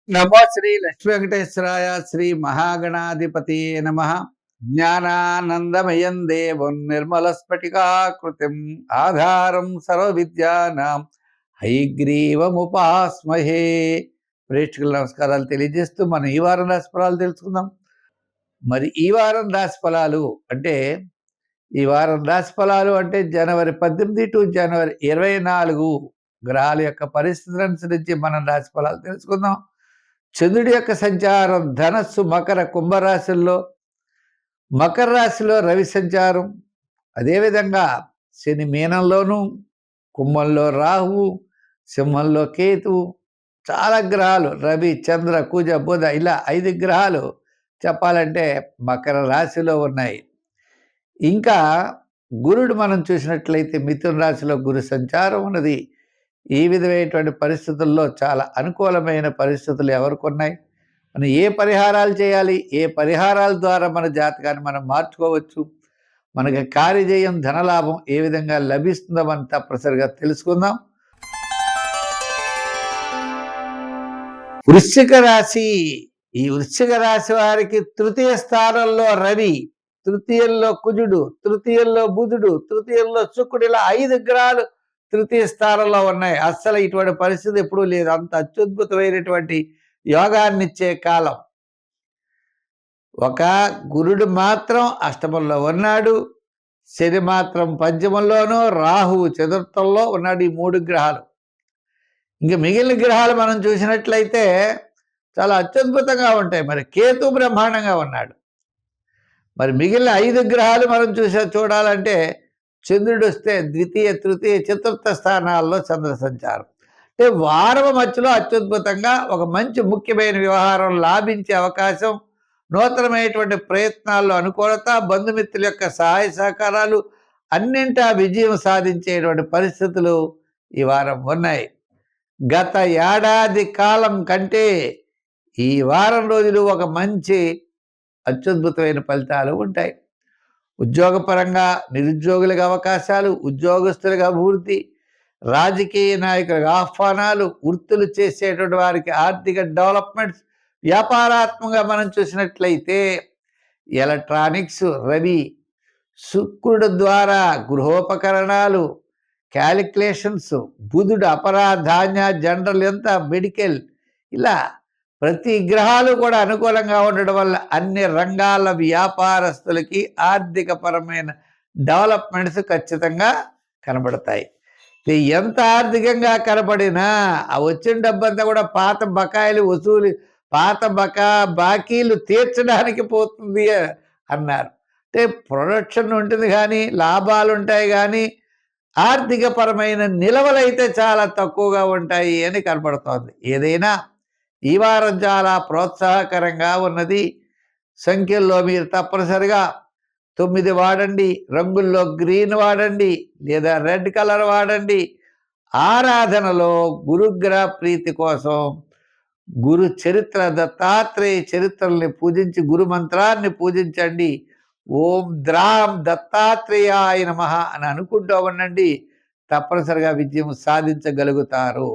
నమో శ్రీ లక్ష్మీ వెంకటేశ్వరాయ శ్రీ మహాగణాధిపతి నమ. జ్ఞానానందమయం దేవం నిర్మల స్ఫటికాకృతిం ఆధారం సర్వ విద్యానాం హైగ్రీవముపాస్మహే. ప్రేక్షకుల నమస్కారాలు తెలియజేస్తూ మనం ఈ వారం రాశి ఫలాలు తెలుసుకుందాం. మరి ఈ వారం రాశి ఫలాలు అంటే జనవరి 18 టు జనవరి 24 గ్రహాల యొక్క పరిస్థితులను అనుసరించి మనం రాశి ఫలాలు తెలుసుకుందాం. చంద్రుడి యొక్క సంచారం ధనస్సు, మకర, కుంభరాశుల్లో, మకర రాశిలో రవి సంచారం, అదేవిధంగా శని మీనంలోను, కుంభంలో రాహువు, సింహంలో కేతువు, చాలా గ్రహాలు రవి, చంద్ర, కుజ, బుధ ఇలా 5 గ్రహాలు చెప్పాలంటే మకర రాశిలో ఉన్నాయి. ఇంకా గురుడు మనం చూసినట్లయితే మిథున రాశిలో గురు సంచారం ఉన్నది. ఈ విధమైనటువంటి పరిస్థితుల్లో చాలా అనుకూలమైన పరిస్థితులు ఎవరికి ఉన్నాయి, మనం ఏ పరిహారాలు చేయాలి, ఏ పరిహారాల ద్వారా మన జాతకాన్ని మనం మార్చుకోవచ్చు, మనకి కార్యజయం, ధనలాభం ఏ విధంగా లభిస్తుందో మనం తప్పనిసరిగా తెలుసుకుందాం. వృశ్చిక రాశి. ఈ వృశ్చిక రాశి వారికి తృతీయ స్థానంలో రవి, తృతీయంలో కుజుడు, తృతీయంలో బుధుడు, తృతీయంలో శుక్రుడు, ఇలా 5 గ్రహాలు తృతీయ స్థానంలో ఉన్నాయి. అస్సలు ఇటువంటి పరిస్థితి ఎప్పుడూ లేదు. అంత అత్యద్భుతమైనటువంటి యోగాన్నిచ్చే కాలం. ఒక గురుడు మాత్రం అష్టమంలో ఉన్నాడు, శని మాత్రం పంచమంలోనూ, రాహువు చతుర్థంలో ఉన్నాడు. ఈ 3 గ్రహాలు. ఇంక మిగిలిన గ్రహాలు మనం చూసినట్లయితే చాలా అత్యద్భుతంగా ఉంటాయి. మరి కేతు బ్రహ్మాండంగా ఉన్నాడు. మరి మిగిలిన 5 గ్రహాలు మనం చూడాలంటే చంద్రుడు వస్తే ద్వితీయ, తృతీయ, చతుర్థ స్థానాల్లో చంద్ర సంచారం. అంటే వారం మధ్యలో అత్యద్భుతంగా ఒక మంచి ముఖ్యమైన వ్యవహారం లాభించే అవకాశం, నూతనమైనటువంటి ప్రయత్నాల్లో అనుకూలత, బంధుమిత్రుల యొక్క సహాయ సహకారాలు, అన్నింటా విజయం సాధించేటువంటి పరిస్థితులు ఈ వారం ఉన్నాయి. గత ఏడాది కాలం కంటే ఈ వారం రోజులు ఒక మంచి అత్యద్భుతమైన ఫలితాలు ఉంటాయి. ఉద్యోగపరంగా నిరుద్యోగులకు అవకాశాలు, ఉద్యోగస్తులకు అభివృద్ధి, రాజకీయ నాయకులకు ఆహ్వానాలు, వృత్తులు చేసేటువంటి వారికి ఆర్థిక డెవలప్మెంట్స్, వ్యాపారాత్మకంగా మనం చూసినట్లయితే ఎలక్ట్రానిక్స్, రవి, శుక్రుడు ద్వారా గృహోపకరణాలు, క్యాలిక్యులేషన్స్, బుధుడు అపరాధాన్య, జనరల్ ఎంత మెడికల్, ఇలా ప్రతి గ్రహాలు కూడా అనుకూలంగా ఉండడం వల్ల అన్ని రంగాల వ్యాపారస్తులకి ఆర్థికపరమైన డెవలప్మెంట్స్ ఖచ్చితంగా కనబడతాయి. ఎంత ఆర్థికంగా కనబడినా ఆ వచ్చిన డబ్బంతా కూడా పాత బాకీలు తీర్చడానికి పోతుంది అన్నారు. అంటే ప్రొడక్షన్ ఉంటుంది కానీ లాభాలు ఉంటాయి, కానీ ఆర్థికపరమైన నిలవలైతే చాలా తక్కువగా ఉంటాయి అని కనబడుతోంది. ఏదైనా ఈ వారం చాలా ప్రోత్సాహకరంగా ఉన్నది. సంఖ్యల్లో మీరు తప్పనిసరిగా 9 వాడండి, రంగుల్లో గ్రీన్ వాడండి లేదా రెడ్ కలర్ వాడండి. ఆరాధనలో గురుగ్రహ ప్రీతి కోసం గురు చరిత్ర, దత్తాత్రేయ చరిత్రల్ని పూజించి గురు మంత్రాన్ని పూజించండి. ఓం ద్రాం దత్తాత్రేయాయ నమః అని అనుకుంటూ ఉండండి. తప్పనిసరిగా విజయం సాధించగలుగుతారు.